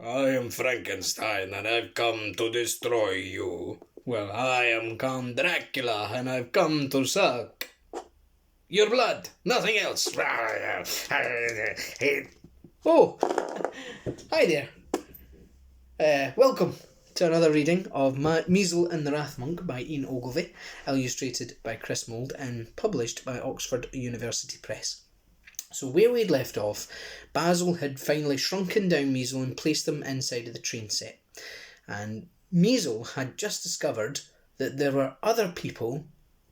I am Frankenstein, and I've come to destroy you. Well, I am Count Dracula, and I've come to suck your blood, nothing else. Oh, hi there. Welcome to another reading of Measle and the Wrathmonk by Ian Ogilvy, illustrated by Chris Mould and published by Oxford University Press. So where we'd left off, Basil had finally shrunken down Measle and placed them inside of the train set. And Measle had just discovered that there were other people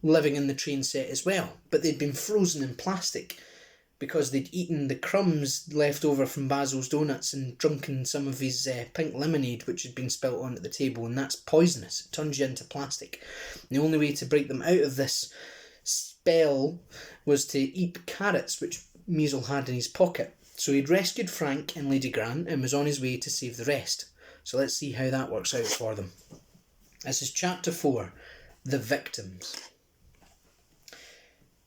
living in the train set as well, but they'd been frozen in plastic because they'd eaten the crumbs left over from Basil's donuts and drunken some of his pink lemonade which had been spilt onto the table, and that's poisonous. It turns you into plastic. And the only way to break them out of this spell was to eat carrots, which Measle had in his pocket. So he'd rescued Frank and Lady Grant and was on his way to save the rest. So let's see how that works out for them. This is chapter 4, The Victims.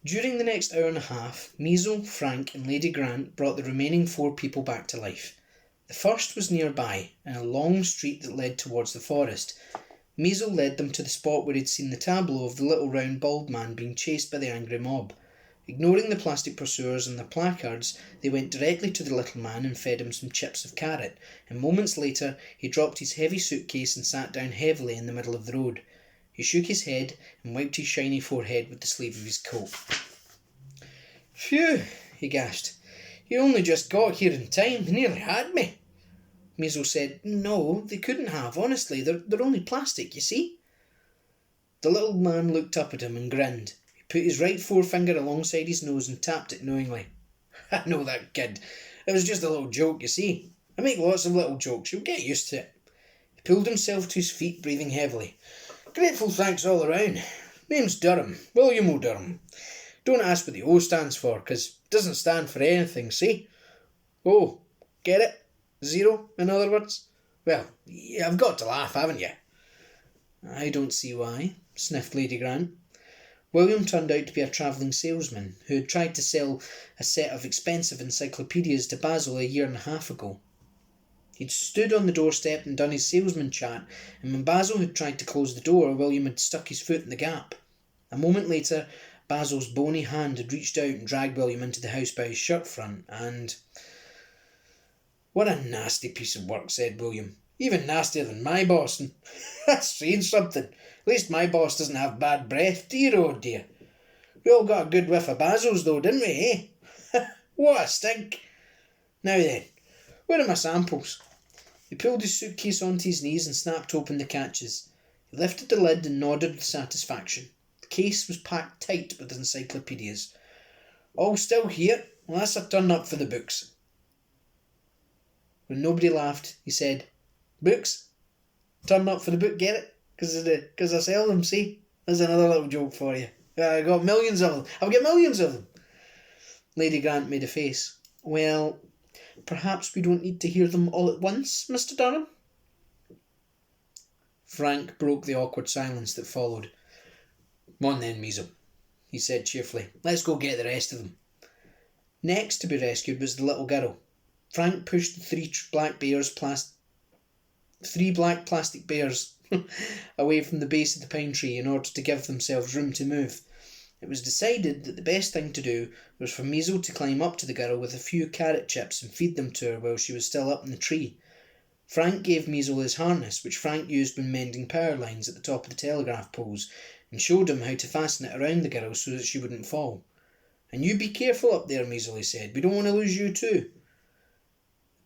During the next hour and a half, Measle, Frank and Lady Grant brought the remaining 4 people back to life. The first was nearby, in a long street that led towards the forest. Measle led them to the spot where he'd seen the tableau of the little round bald man being chased by the angry mob. Ignoring the plastic pursuers and the placards, they went directly to the little man and fed him some chips of carrot, and moments later he dropped his heavy suitcase and sat down heavily in the middle of the road. He shook his head and wiped his shiny forehead with the sleeve of his coat. "Phew," he gasped. "You only just got here in time. They nearly had me." Measle said, "No, they couldn't have, honestly. They're only plastic, you see." The little man looked up at him and grinned. He put his right forefinger alongside his nose and tapped it knowingly. "I know that kid. It was just a little joke, you see. I make lots of little jokes. You'll get used to it." He pulled himself to his feet, breathing heavily. "Grateful thanks all around. Name's Durham, William O. Durham. Don't ask what the O stands for, 'cause it doesn't stand for anything, see? Oh, get it? Zero, in other words? Well, you've got to laugh, haven't you?" "I don't see why," sniffed Lady Grant. William turned out to be a travelling salesman who had tried to sell a set of expensive encyclopedias to Basil a year and a half ago. He'd stood on the doorstep and done his salesman chat, and when Basil had tried to close the door, William had stuck his foot in the gap. A moment later, Basil's bony hand had reached out and dragged William into the house by his shirt front, and... "What a nasty piece of work," said William. "Even nastier than my boss, and that's saying something. At least my boss doesn't have bad breath, dear oh dear. We all got a good whiff of Basil's though, didn't we, eh? What a stink! Now then, where are my samples?" He pulled his suitcase onto his knees and snapped open the catches. He lifted the lid and nodded with satisfaction. The case was packed tight with encyclopedias. "All still here, unless I turn up for the books." When nobody laughed, he said, "Books? Turn up for the book, get it? 'Cause I sell them, see? There's another little joke for you. I got millions of them. I've got millions of them." Lady Grant made a face. "Well, perhaps we don't need to hear them all at once, Mr. Durham?" Frank broke the awkward silence that followed. "Come on then, Measle," he said cheerfully. "Let's go get the rest of them." Next to be rescued was the little girl. Frank pushed the three black plastic bears away from the base of the pine tree in order to give themselves room to move. It was decided that the best thing to do was for Measle to climb up to the girl with a few carrot chips and feed them to her while she was still up in the tree. Frank gave Measle his harness, which Frank used when mending power lines at the top of the telegraph poles, and showed him how to fasten it around the girl so that she wouldn't fall. "And you be careful up there, Measle," he said. "We don't want to lose you too."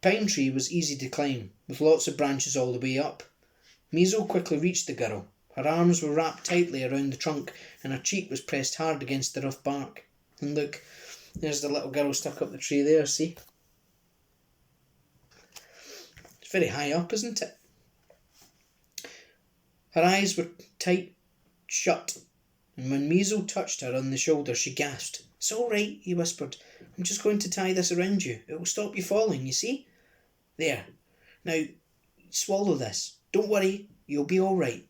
The pine tree was easy to climb, with lots of branches all the way up. Measle quickly reached the girl. Her arms were wrapped tightly around the trunk, and her cheek was pressed hard against the rough bark. And look, there's the little girl stuck up the tree there, see? It's very high up, isn't it? Her eyes were tight shut, and when Measle touched her on the shoulder, she gasped. "It's all right," he whispered. "I'm just going to tie this around you. It will stop you falling, you see? There. Now, swallow this. Don't worry, you'll be all right."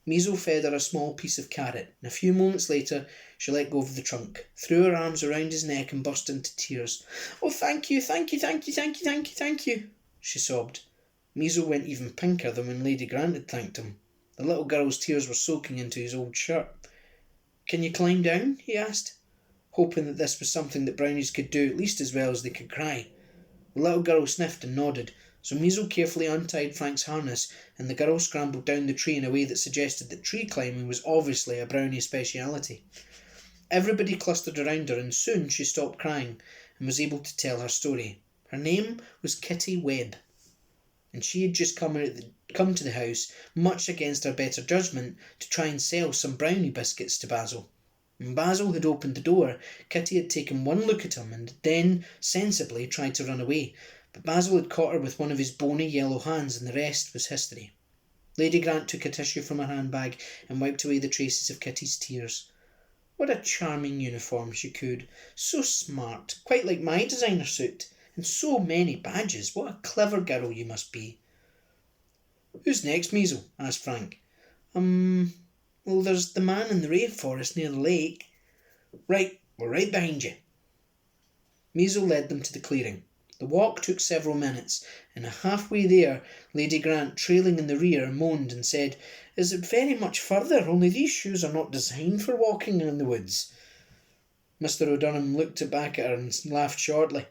Measle fed her a small piece of carrot, and a few moments later she let go of the trunk, threw her arms around his neck and burst into tears. "Oh, thank you, thank you, thank you, thank you, thank you, thank you," she sobbed. Measle went even pinker than when Lady Grant had thanked him. The little girl's tears were soaking into his old shirt. "Can you climb down?" he asked, hoping that this was something that brownies could do at least as well as they could cry. The little girl sniffed and nodded, so Measle carefully untied Frank's harness, and the girl scrambled down the tree in a way that suggested that tree climbing was obviously a brownie speciality. Everybody clustered around her, and soon she stopped crying and was able to tell her story. Her name was Kitty Webb, and she had just come to the house, much against her better judgment, to try and sell some brownie biscuits to Basil. When Basil had opened the door, Kitty had taken one look at him and then, sensibly, tried to run away, but Basil had caught her with one of his bony yellow hands, and the rest was history. Lady Grant took a tissue from her handbag and wiped away the traces of Kitty's tears. What a charming uniform, she cooed. So smart, quite like my designer suit, and so many badges. What a clever girl you must be. "Who's next, Measle?" asked Frank. Well, there's the man in the rainforest near the lake." "Right, we're right behind you." Measle led them to the clearing. The walk took several minutes, and halfway there, Lady Grant, trailing in the rear, moaned and said, "Is it very much further? Only these shoes are not designed for walking in the woods." Mr. O'Donnell looked back at her and laughed shortly.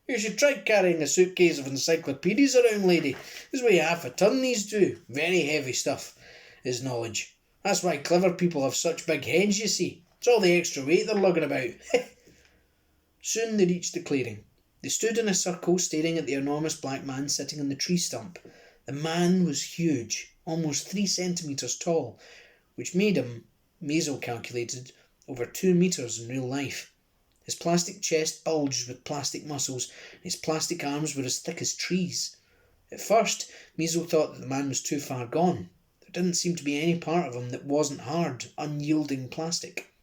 "You should try carrying a suitcase of encyclopedias around, lady. There's weigh half a ton, these do. Very heavy stuff is knowledge. That's why clever people have such big heads, you see. It's all the extra weight they're lugging about." Soon they reached the clearing. They stood in a circle, staring at the enormous black man sitting on the tree stump. The man was huge, almost 3 centimetres tall, which made him, Measle calculated, over 2 metres in real life. His plastic chest bulged with plastic muscles, and his plastic arms were as thick as trees. At first, Measle thought that the man was too far gone. There didn't seem to be any part of him that wasn't hard, unyielding plastic.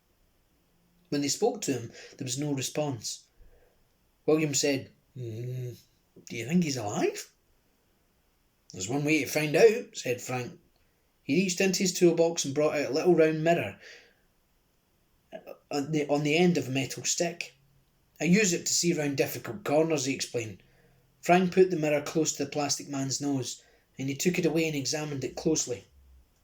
When they spoke to him, there was no response. William said, "Do you think he's alive?" "There's one way to find out," said Frank. He reached into his toolbox and brought out a little round mirror on the end of a metal stick. "I use it to see round difficult corners," he explained. Frank put the mirror close to the plastic man's nose, and he took it away and examined it closely.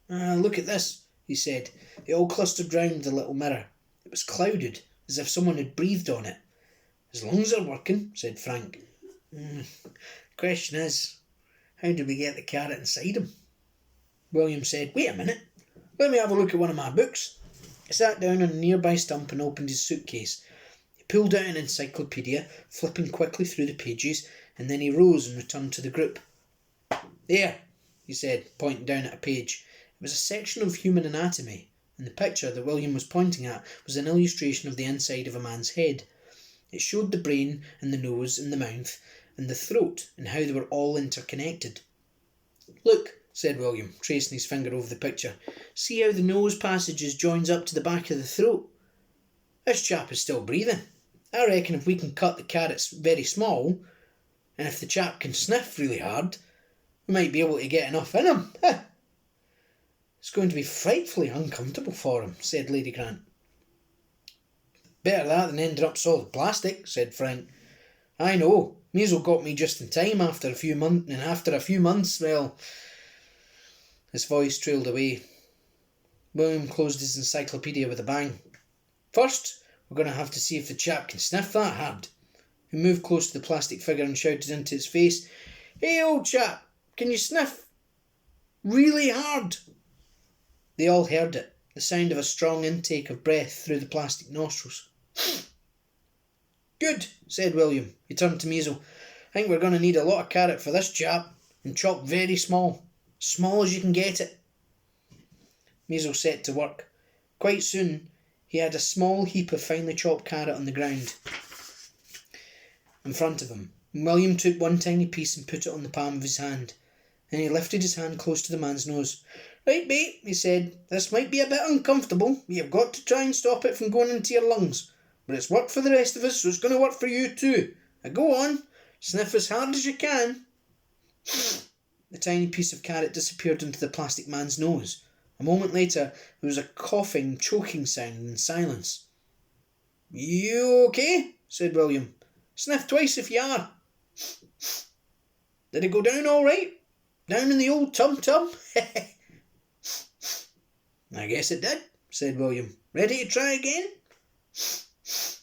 "Look at this," he said. They all clustered round the little mirror. It was clouded, as if someone had breathed on it. "His lungs are working," said Frank. "Question is, how do we get the carrot inside him?" William said, "Wait a minute, let me have a look at one of my books." He sat down on a nearby stump and opened his suitcase. He pulled out an encyclopedia, flipping quickly through the pages, and then he rose and returned to the group. "There," he said, pointing down at a page. It was a section of human anatomy, and the picture that William was pointing at was an illustration of the inside of a man's head. It showed the brain and the nose and the mouth and the throat and how they were all interconnected. "Look," said William, tracing his finger over the picture. "See how the nose passages joins up to the back of the throat? This chap is still breathing. I reckon if we can cut the carrots very small, and if the chap can sniff really hard, we might be able to get enough in him." "It's going to be frightfully uncomfortable for him," said Lady Grant. "Better that than ending up solid plastic," said Frank. "I know. Measle got me just in time after a few months, well..." His voice trailed away. William closed his encyclopedia with a bang. "First, we're going to have to see if the chap can sniff that hard." He moved close to the plastic figure and shouted into its face, "Hey, old chap, can you sniff really hard?" They all heard it, the sound of a strong intake of breath through the plastic nostrils. "Good," said William. He turned to Measle. "I think we're going to need a lot of carrot for this chap, and chopped very small. Small as you can get it." Measle set to work. Quite soon, he had a small heap of finely chopped carrot on the ground in front of him. William took one tiny piece and put it on the palm of his hand. Then he lifted his hand close to the man's nose. "Right, mate," he said, "this might be a bit uncomfortable, but you've got to try and stop it from going into your lungs. But it's worked for the rest of us, so it's going to work for you too. Now go on, sniff as hard as you can." The tiny piece of carrot disappeared into the plastic man's nose. A moment later, there was a coughing, choking sound and silence. "You okay?" said William. "Sniff twice if you are." Did it go down all right? Down in the old tum-tum? I guess it did, said William. Ready to try again? It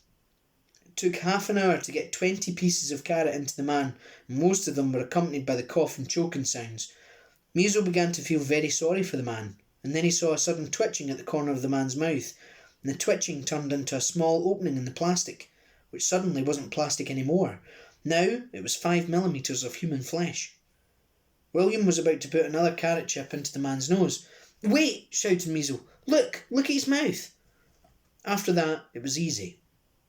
took half an hour to get 20 pieces of carrot into the man, and most of them were accompanied by the cough and choking sounds. Measle began to feel very sorry for the man, and then he saw a sudden twitching at the corner of the man's mouth, and the twitching turned into a small opening in the plastic, which suddenly wasn't plastic anymore. Now it was 5 millimetres of human flesh. William was about to put another carrot chip into the man's nose. "Wait!" shouted Measle. Look at his mouth." After that, it was easy.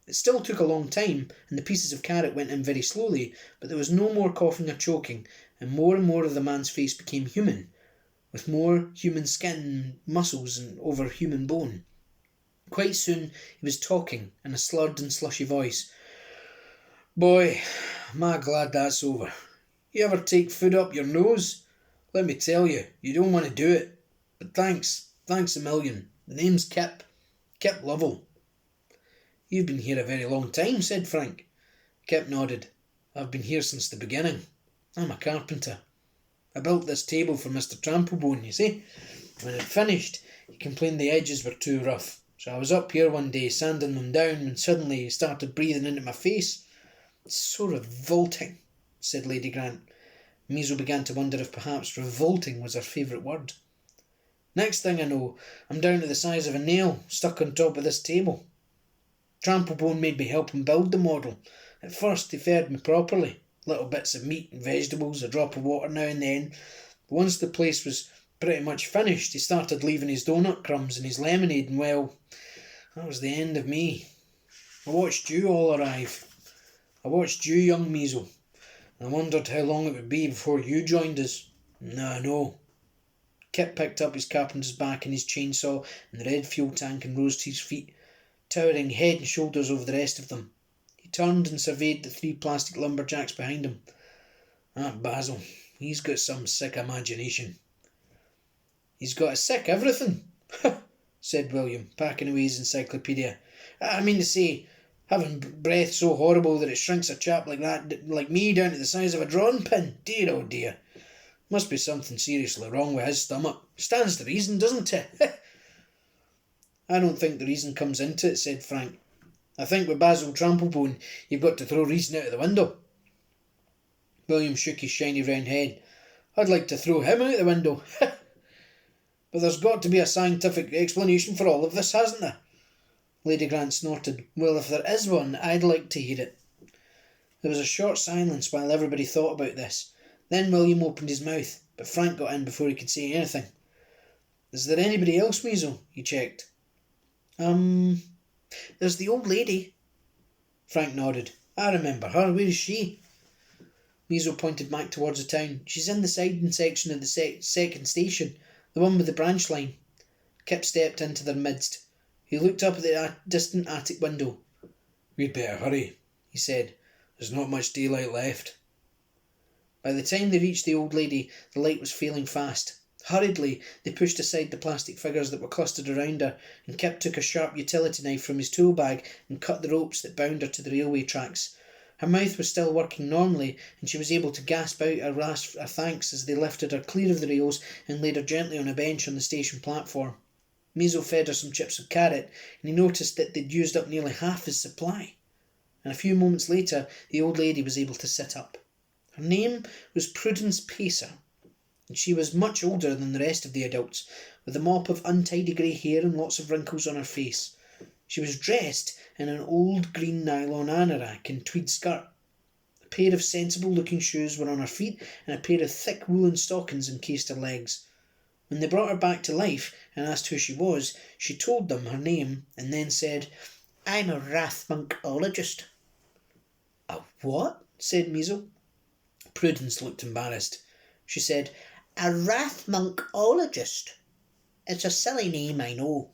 It still took a long time, and the pieces of carrot went in very slowly, but there was no more coughing or choking, and more of the man's face became human, with more human skin, muscles, and over human bone. Quite soon he was talking in a slurred and slushy voice. "Boy, am I glad that's over. You ever take food up your nose? Let me tell you, you don't want to do it. But thanks a million. The name's Kip Lovell." "You've been here a very long time," said Frank. Kip nodded. "I've been here since the beginning. I'm a carpenter. I built this table for Mr. Tramplebone, you see. When it finished, he complained the edges were too rough. So I was up here one day sanding them down when suddenly he started breathing into my face. It's so revolting," said Lady Grant. Measle began to wonder if perhaps revolting was her favourite word. "Next thing I know, I'm down to the size of a nail, stuck on top of this table. Tramplebone made me help him build the model. At first he fed me properly, little bits of meat and vegetables, a drop of water now and then. But once the place was pretty much finished, he started leaving his donut crumbs and his lemonade, and well, that was the end of me. I watched you all arrive. I watched you, young Measle, and I wondered how long it would be before you joined us. No. Kip picked up his carpenter's back and his chainsaw and the red fuel tank and rose to his feet, towering head and shoulders over the rest of them. He turned and surveyed the 3 plastic lumberjacks behind him. "That Basil, he's got some sick imagination." "He's got a sick everything," said William, packing away his encyclopedia. "I mean to say, having breath so horrible that it shrinks a chap like me down to the size of a drawing pin. Dear oh dear. Must be something seriously wrong with his stomach. Stands to reason, doesn't it?" "I don't think the reason comes into it," said Frank. "I think with Basil Tramplebone you've got to throw reason out of the window." William shook his shiny round head. "I'd like to throw him out the window." "But there's got to be a scientific explanation for all of this, hasn't there?" Lady Grant snorted. "Well, if there is one, I'd like to hear it." There was a short silence while everybody thought about this. Then William opened his mouth, but Frank got in before he could say anything. "Is there anybody else, Measle?" he checked. There's the old lady." Frank nodded. "I remember her. Where is she?" Measle pointed back towards the town. "She's in the siding section of the second station, the one with the branch line." Kip stepped into their midst. He looked up at the distant attic window. "We'd better hurry," he said. "There's not much daylight left." By the time they reached the old lady, the light was failing fast. Hurriedly, they pushed aside the plastic figures that were clustered around her, and Kip took a sharp utility knife from his tool bag and cut the ropes that bound her to the railway tracks. Her mouth was still working normally, and she was able to gasp out her thanks as they lifted her clear of the rails and laid her gently on a bench on the station platform. Measle fed her some chips of carrot, and he noticed that they'd used up nearly half his supply. And a few moments later, the old lady was able to sit up. Her name was Prudence Pacer, and she was much older than the rest of the adults, with a mop of untidy grey hair and lots of wrinkles on her face. She was dressed in an old green nylon anorak and tweed skirt. A pair of sensible-looking shoes were on her feet, and a pair of thick woolen stockings encased her legs. When they brought her back to life and asked who she was, she told them her name and then said, "I'm a Wrathmonkologist." "A what?" said Measle. Prudence looked embarrassed. She said, "A Wrathmonkologist. It's a silly name, I know.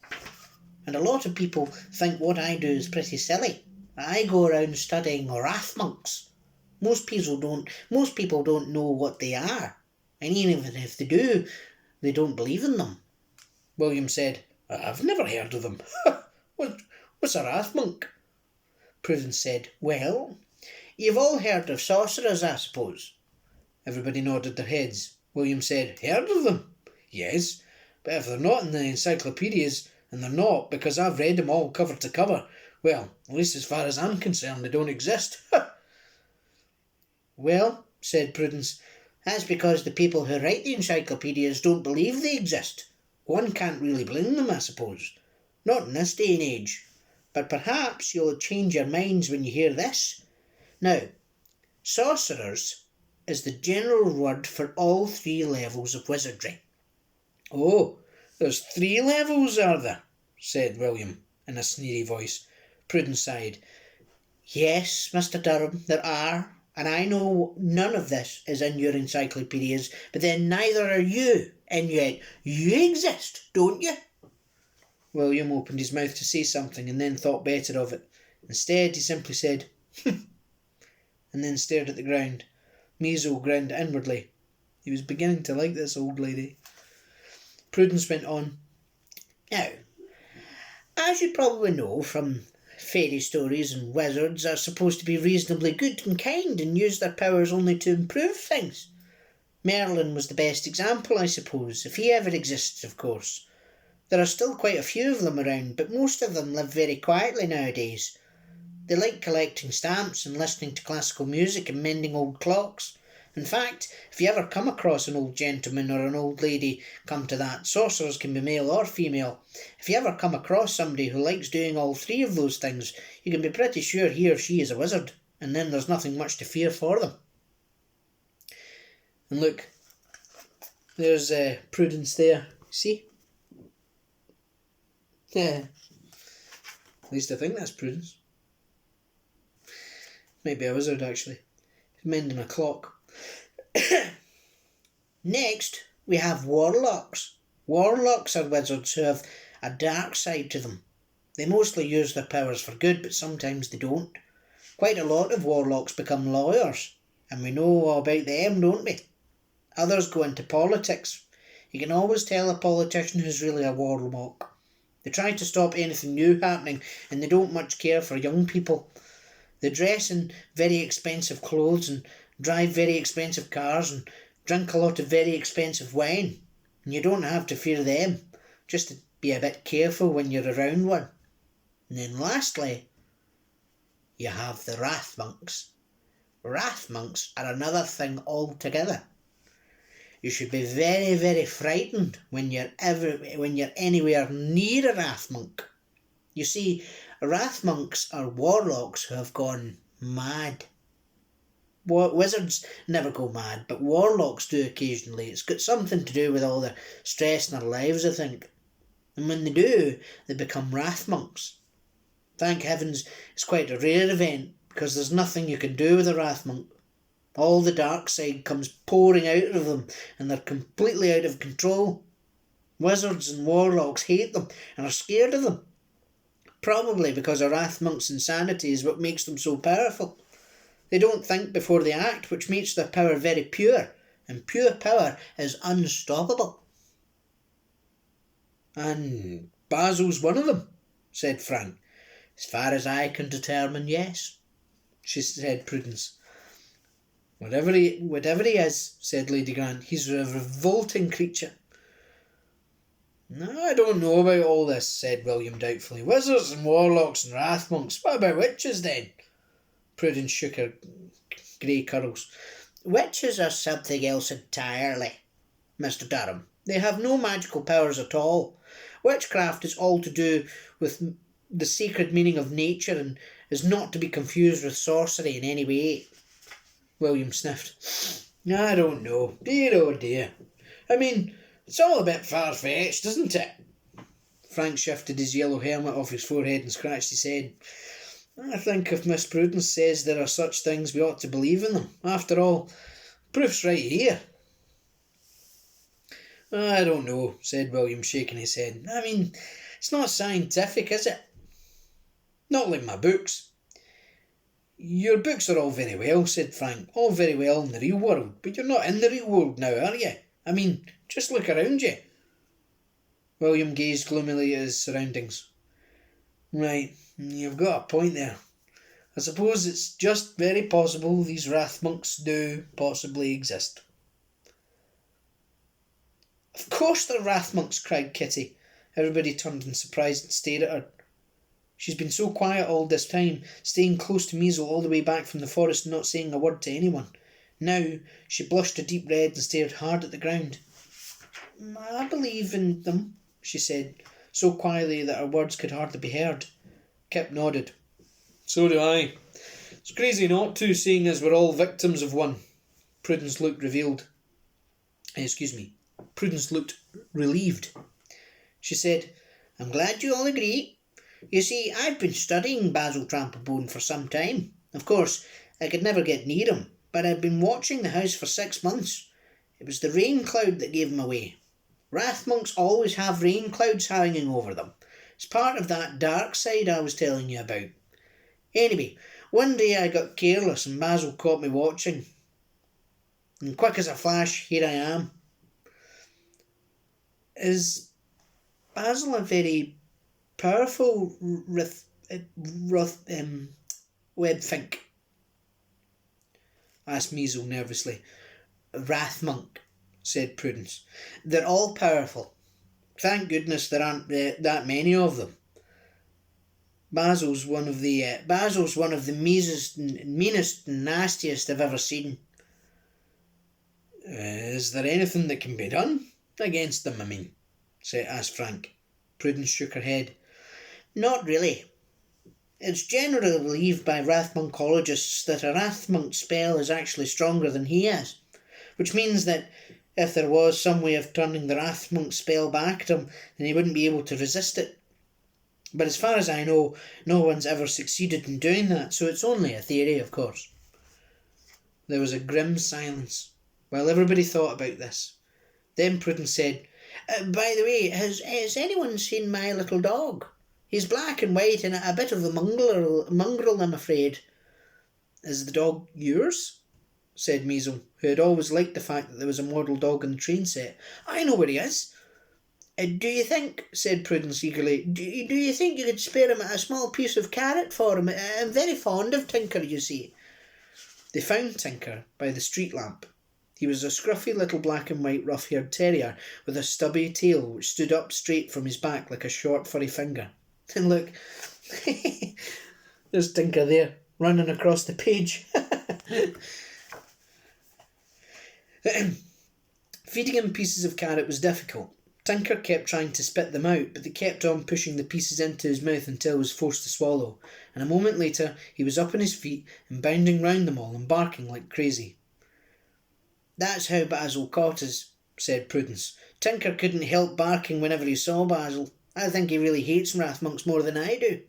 And a lot of people think what I do is pretty silly. I go around studying wrathmonks. Most people don't know what they are. And even if they do, they don't believe in them." William said, "I've never heard of them. What's a wrathmonk?" Prudence said, "Well, you've all heard of sorcerers, I suppose. Everybody nodded their heads. William said, "Heard of them?" "Yes, but if they're not in the encyclopedias, and they're not because I've read them all cover to cover, well, at least as far as I'm concerned, they don't exist." "Well," said Prudence, "that's because the people who write the encyclopedias don't believe they exist. One can't really blame them, I suppose. Not in this day and age. But perhaps you'll change your minds when you hear this. Now, sorcerers is the general word for all 3 levels of wizardry." "Oh, there's 3 levels, are there?" said William in a sneery voice. Prudence sighed. "Yes, Mr. Durham, there are, and I know none of this is in your encyclopedias, but then neither are you, and yet you exist, don't you?" William opened his mouth to say something and then thought better of it. Instead, he simply said, and then stared at the ground. Measle grinned inwardly. He was beginning to like this old lady. Prudence went on. "Now, as you probably know from fairy stories, and wizards are supposed to be reasonably good and kind and use their powers only to improve things. Merlin was the best example, I suppose, if he ever exists, of course. There are still quite a few of them around, but most of them live very quietly nowadays. They like collecting stamps and listening to classical music and mending old clocks. In fact, if you ever come across an old gentleman or an old lady, come to that, sorcerers can be male or female. If you ever come across somebody who likes doing all 3 of those things, you can be pretty sure he or she is a wizard, and then there's nothing much to fear for them." And look, there's Prudence there, see? Yeah. At least I think that's Prudence. Might be a wizard, actually. He's mending a clock. Next, we have warlocks. Warlocks are wizards who have a dark side to them. They mostly use their powers for good, but sometimes they don't. Quite a lot of warlocks become lawyers, and we know all about them, don't we? Others go into politics. You can always tell a politician who's really a warlock. They try to stop anything new happening, and they don't much care for young people. They dress in very expensive clothes and drive very expensive cars and drink a lot of very expensive wine. And you don't have to fear them, just to be a bit careful when you're around one. And then lastly, you have the Wrathmonks. Wrathmonks are another thing altogether. You should be very, very frightened when you're anywhere near a Wrathmonk. You see, Wrathmonks are warlocks who have gone mad. Wizards never go mad, but warlocks do occasionally. It's got something to do with all the stress in their lives, I think. And when they do, they become Wrathmonks. Thank heavens, it's quite a rare event, because there's nothing you can do with a Wrathmonk. All the dark side comes pouring out of them, and they're completely out of control. Wizards and warlocks hate them and are scared of them. Probably because a Wrathmonk's insanity is what makes them so powerful. They don't think before they act, which makes their power very pure, and pure power is unstoppable. "And Basil's one of them," said Frank. "As far as I can determine, yes," said Prudence. Whatever he is," said Lady Grant, "he's a revolting creature." "I don't know about all this," said William doubtfully. "Wizards and warlocks and Wrathmonks. What about witches then?" Prudence shook her grey curls. "Witches are something else entirely, Mr. Durham. They have no magical powers at all. Witchcraft is all to do with the sacred meaning of nature and is not to be confused with sorcery in any way." William sniffed. "I don't know. Dear oh dear. I mean, it's all a bit far-fetched, isn't it?" Frank shifted his yellow helmet off his forehead and scratched his head. "I think if Miss Prudence says there are such things, we ought to believe in them. After all, proof's right here." "I don't know," said William, shaking his head. "I mean, it's not scientific, is it? Not like my books." "Your books are all very well," said Frank. "All very well in the real world, but you're not in the real world now, are you? I mean, just look around you." William gazed gloomily at his surroundings. "Right, you've got a point there. I suppose it's just very possible these Wrathmonks do possibly exist. Of course they're Wrathmonks, cried Kitty. Everybody turned in surprise and stared at her. She's been so quiet all this time, staying close to Measle all the way back from the forest and not saying a word to anyone. Now she blushed a deep red and stared hard at the ground. I believe in them, she said, so quietly that her words could hardly be heard. Kip nodded. So do I. It's crazy not to, seeing as we're all victims of one. Prudence looked Prudence looked relieved. She said, I'm glad you all agree. You see, I've been studying Basil Tramplebone for some time. Of course, I could never get near him, but I'd been watching the house for 6 months. It was the rain cloud that gave him away. Wrathmonks always have rain clouds hanging over them. It's part of that dark side I was telling you about. Anyway, one day I got careless and Basil caught me watching. And quick as a flash, here I am. Is Basil a very powerful webfink? Asked Measle nervously. Wrathmonk, said Prudence. They're all powerful. Thank goodness there aren't that many of them. Basil's one of the meanest and nastiest I've ever seen. Is there anything that can be done against them, asked Frank. Prudence shook her head. Not really. It's generally believed by Wrathmonkologists that a Wrathmonk spell is actually stronger than he is, which means that if there was some way of turning the Wrathmonk spell back at him, then he wouldn't be able to resist it. But as far as I know, no one's ever succeeded in doing that, so it's only a theory, of course. There was a grim silence, while everybody thought about this. Then Prudence said, by the way, has anyone seen my little dog? He's black and white and a bit of a mongrel, I'm afraid. Is the dog yours? Said Measle, who had always liked the fact that there was a model dog in the train set. I know where he is. Do you think, said Prudence eagerly, do you think you could spare him a small piece of carrot for him? I'm very fond of Tinker, you see. They found Tinker by the street lamp. He was a scruffy little black and white rough-haired terrier with a stubby tail which stood up straight from his back like a short furry finger. And look, there's Tinker there, running across the page. Feeding him pieces of carrot was difficult. Tinker kept trying to spit them out, but they kept on pushing the pieces into his mouth until he was forced to swallow, and a moment later he was up on his feet and bounding round them all and barking like crazy. That's how Basil caught us, said Prudence. Tinker couldn't help barking whenever he saw Basil. I think he really hates Wrathmonks more than I do.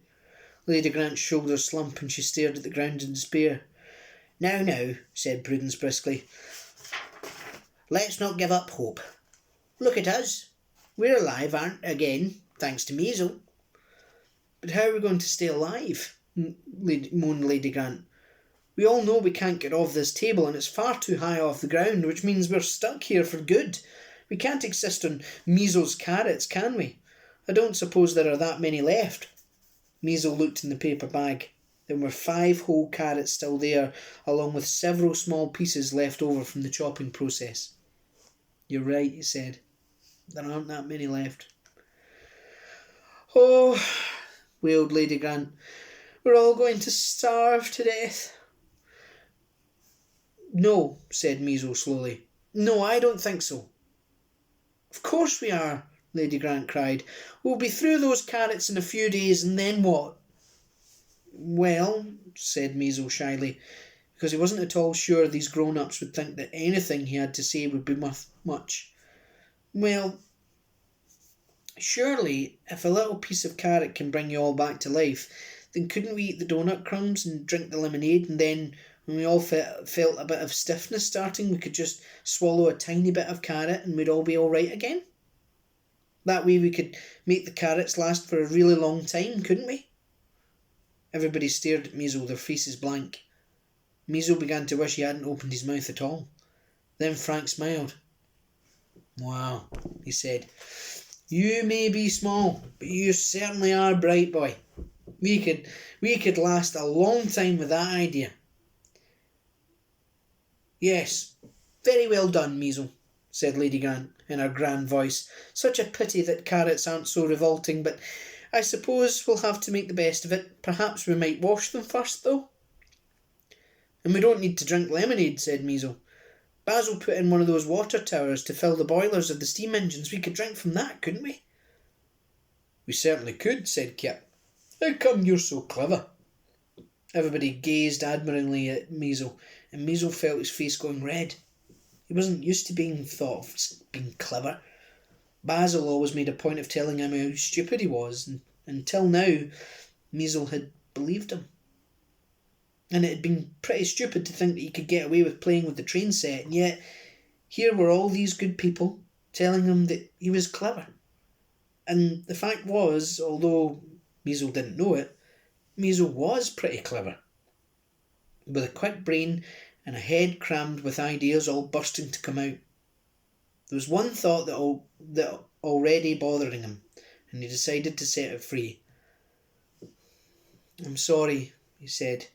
Lady Grant's shoulders slumped and she stared at the ground in despair. Now, said Prudence briskly. Let's not give up hope. Look at us. We're alive, again, thanks to Measle. But how are we going to stay alive? Moaned Lady Grant. We all know we can't get off this table and it's far too high off the ground, which means we're stuck here for good. We can't exist on Measle's carrots, can we? I don't suppose there are that many left. Measle looked in the paper bag. There were 5 whole carrots still there, along with several small pieces left over from the chopping process. You're right, he said. There aren't that many left. Oh, wailed Lady Grant. We're all going to starve to death. No, said Measle slowly. No, I don't think so. Of course we are, Lady Grant cried. We'll be through those carrots in a few days, and then what? Well, said Measle shyly, because he wasn't at all sure these grown-ups would think that anything he had to say would be much. Well, surely, if a little piece of carrot can bring you all back to life, then couldn't we eat the donut crumbs and drink the lemonade, and then, when we all felt a bit of stiffness starting, we could just swallow a tiny bit of carrot and we'd all be all right again? That way we could make the carrots last for a really long time, couldn't we? Everybody stared at Measle, their faces blank. Measle began to wish he hadn't opened his mouth at all. Then Frank smiled. Wow, he said. You may be small, but you certainly are bright, boy. We could last a long time with that idea. Yes, very well done, Measle, said Lady Grant in her grand voice. Such a pity that carrots aren't so revolting, but I suppose we'll have to make the best of it. Perhaps we might wash them first, though. And we don't need to drink lemonade, said Measle. Basil put in one of those water towers to fill the boilers of the steam engines. We could drink from that, couldn't we? We certainly could, said Kip. How come you're so clever? Everybody gazed admiringly at Measle, and Measle felt his face going red. He wasn't used to being thought of as being clever. Basil always made a point of telling him how stupid he was, and until now, Measle had believed him. And it had been pretty stupid to think that he could get away with playing with the train set, and yet here were all these good people telling him that he was clever. And the fact was, although Measle didn't know it, Measle was pretty clever. With a quick brain and a head crammed with ideas all bursting to come out. There was one thought that already bothering him, and he decided to set it free. I'm sorry, he said,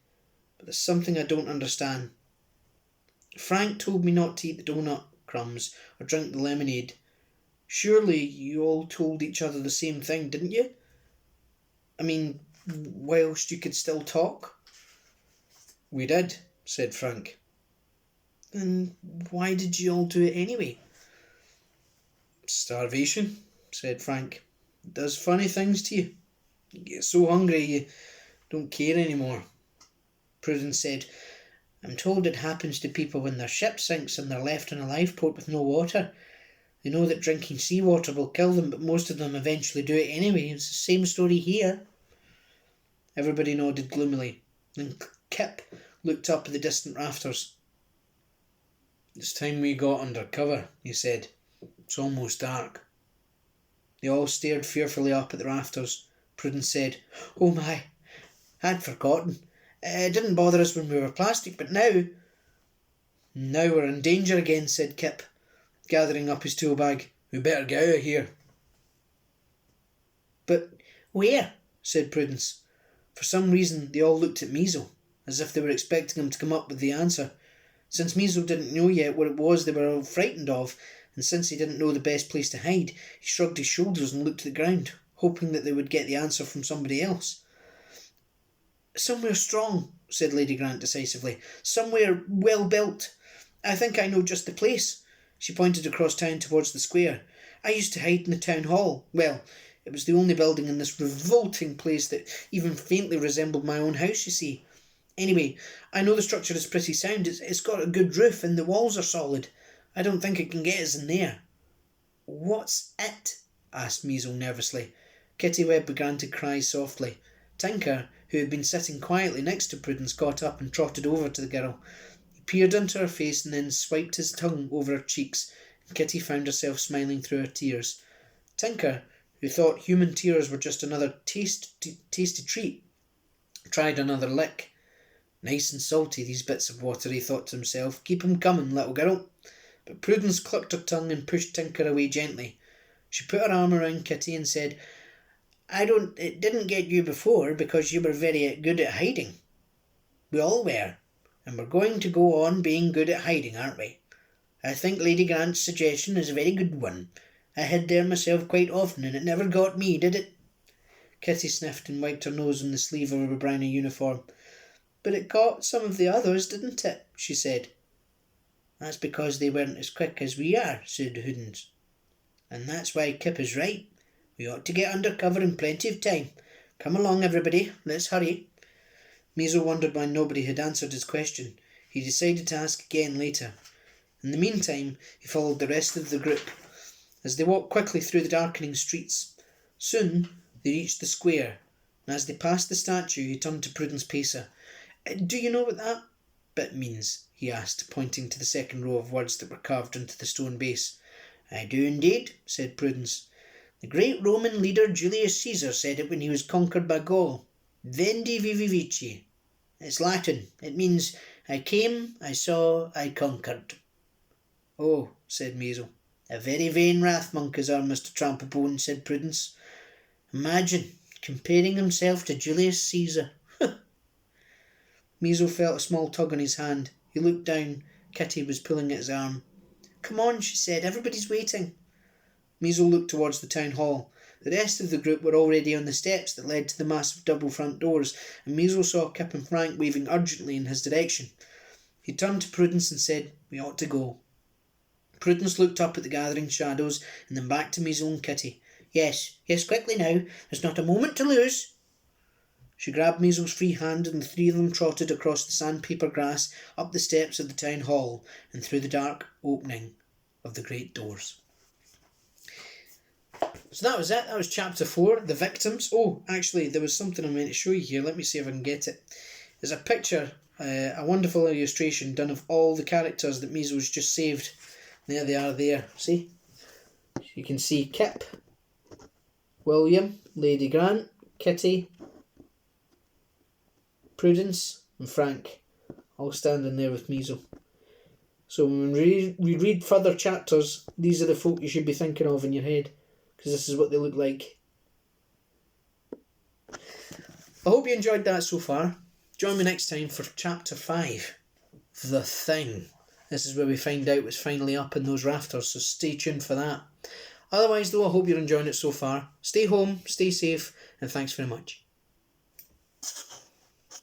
but there's something I don't understand. Frank told me not to eat the donut crumbs or drink the lemonade. Surely you all told each other the same thing, didn't you? I mean, whilst you could still talk? We did, said Frank. Then why did you all do it anyway? Starvation, said Frank. It does funny things to you. You get so hungry you don't care anymore. Prudence said, I'm told it happens to people when their ship sinks and they're left in a lifeboat with no water. They know that drinking seawater will kill them, but most of them eventually do it anyway. It's the same story here. Everybody nodded gloomily. Then Kip looked up at the distant rafters. It's time we got under cover, he said. It's almost dark. They all stared fearfully up at the rafters. Prudence said, Oh my, I'd forgotten. It didn't bother us when we were plastic, but now... Now we're in danger again, said Kip, gathering up his tool bag. We better get out of here. But where? Said Prudence. For some reason they all looked at Measle, as if they were expecting him to come up with the answer. Since Measle didn't know yet what it was they were all frightened of, and since he didn't know the best place to hide, he shrugged his shoulders and looked at the ground, hoping that they would get the answer from somebody else. Somewhere strong, said Lady Grant decisively. Somewhere well built. I think I know just the place. She pointed across town towards the square. I used to hide in the town hall. Well, it was the only building in this revolting place that even faintly resembled my own house, you see. Anyway, I know the structure is pretty sound. It's got a good roof and the walls are solid. I don't think it can get us in there. What's it? Asked Measle nervously. Kitty Webb began to cry softly. Tinker, who had been sitting quietly next to Prudence, got up and trotted over to the girl. He peered into her face and then swiped his tongue over her cheeks, and Kitty found herself smiling through her tears. Tinker, who thought human tears were just another tasty treat, tried another lick. Nice and salty, these bits of water, he thought to himself. Keep 'em coming, little girl. But Prudence clucked her tongue and pushed Tinker away gently. She put her arm around Kitty and said, It didn't get you before because you were very good at hiding. We all were, and we're going to go on being good at hiding, aren't we? I think Lady Grant's suggestion is a very good one. I hid there myself quite often and it never got me, did it? Kitty sniffed and wiped her nose on the sleeve of her brownie uniform. But it got some of the others, didn't it? She said. That's because they weren't as quick as we are, said Prudence. And that's why Kip is right. We ought to get under cover in plenty of time. Come along, everybody. Let's hurry. Measle wondered why nobody had answered his question. He decided to ask again later. In the meantime, he followed the rest of the group as they walked quickly through the darkening streets. Soon they reached the square, and as they passed the statue, he turned to Prudence Pacer. Do you know what that bit means? He asked, pointing to the second row of words that were carved into the stone base. I do indeed, said Prudence. The great Roman leader Julius Caesar said it when he was conquered by Gaul. Vendi vivi vici. It's Latin. It means, I came, I saw, I conquered. Oh, said Measle. A very vain Wrathmonk is our Mr. Tramplepone, said Prudence. Imagine, comparing himself to Julius Caesar. Measle felt a small tug on his hand. He looked down. Kitty was pulling at his arm. "Come on," she said. "Everybody's waiting." Measle looked towards the town hall. The rest of the group were already on the steps that led to the massive double front doors, and Measle saw Kip and Frank waving urgently in his direction. He turned to Prudence and said, "We ought to go." Prudence looked up at the gathering shadows and then back to Measle and Kitty. Yes, quickly now. There's not a moment to lose." She grabbed Measle's free hand and the three of them trotted across the sandpaper grass, up the steps of the town hall, and through the dark opening of the great doors. So that was it. That was chapter 4, The Victims. Oh, actually, there was something I meant to show you here. Let me see if I can get it. There's a picture, a wonderful illustration done of all the characters that Measle's just saved. There they are there. See? You can see Kip, William, Lady Grant, Kitty, Prudence and Frank, all standing there with Measle. So when we read further chapters, these are the folk you should be thinking of in your head, because this is what they look like. I hope you enjoyed that so far. Join me next time for chapter 5, The Thing. This is where we find out what's finally up in those rafters, so stay tuned for that. Otherwise though, I hope you're enjoying it so far. Stay home, stay safe, and thanks very much.